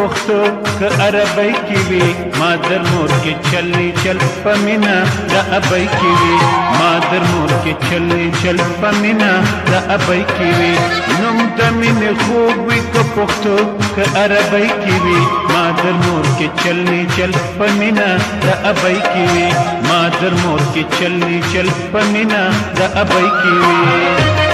پښتو که عربی کې وي مادر مور کې چلنی چل پمینا د ابۍ کې وي مادر مور کې چلنی چل پمینا د ابۍ کې وي نوم د مینې خوږ وي که پښتو که عربی کې وي مادر مور کې چلنی چل پمینا د ابۍ کې وي مادر مور کې چلنی چل پمینا د ابۍ کې وي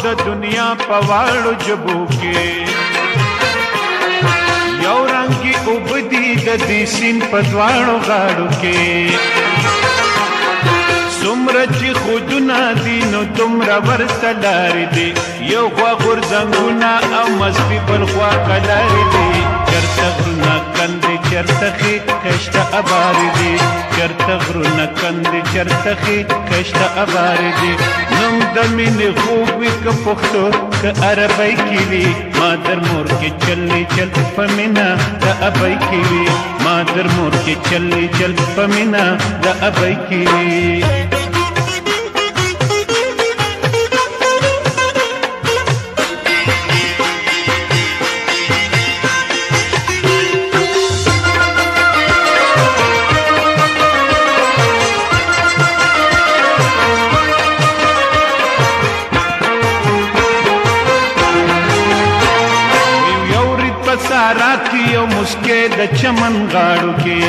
د دنیا پواړو جبو کې یو رنگي وبدي د دې سین پدواړو غاړو کې څومره چې خودونه دي نو تمره ورته لارې دي یو خوا غورځنګونه او مستي بل خوا کلارې دي چرته غرونه کندې چرته ښې کشته ابارې دي چرته غرونه کندې چرته ښې کشته ابارې دي نوم د مینې خوږ وي که پښتو که عربی کې وي مادر مور کې چلنی چل په مینه د ابۍ کې وي مادر مور کې چلنی چل په مینه د ابۍ کې وي سارا کی یو مسکے د چمن غاړو کې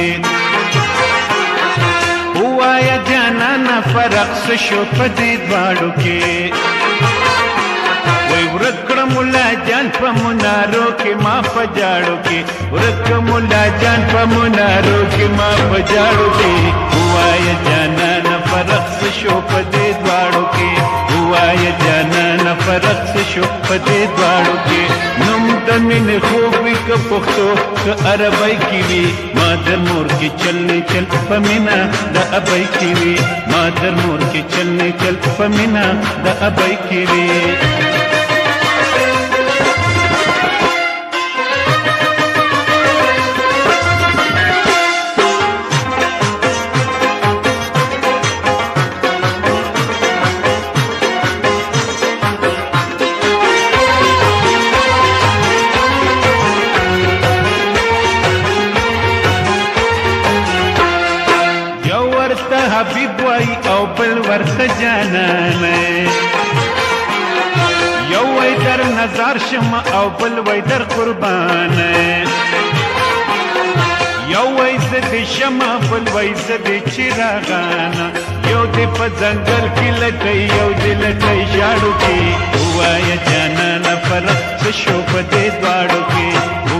هوایا جانا نه فرق څه شو په دې دواړو کې وای ورکړه مولا جان په منارو کې ما په جاړو کې ورکړه مولا جان په منارو کې ما په جاړو کې هوایا جانا نه فرق څه شو په دې دواړو کې هوایا جانا نه فرق څه شو په دې دواړو کې نوم د مینې خوږ وي که پښتو که عربی کې وي مادر مور کې چلنی چل په مینه د ابۍ کې وي مادر مور کې چلنی چل په مینه د ابۍ کې وي حبیب وای او بل ورته جانان یو وای در نظر شم او بل وای در قربان یو وای زد شم بل وای زد چراغان یو دې په ځنګل کې لټي یو دې لټي شاړو کې وای جانان فرق څه شو په دې دواړو کې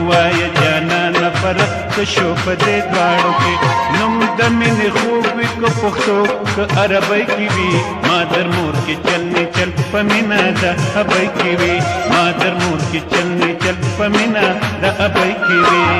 وای جانان فرق څه شو په دې دواړو کې نوم د مینې خوږ وي که پښتو که عربی کې وي مادر مور کې چلنی چل په مینه د ابۍ کې وي مادر مور کې چلنی چل په مینه د ابۍ کې وي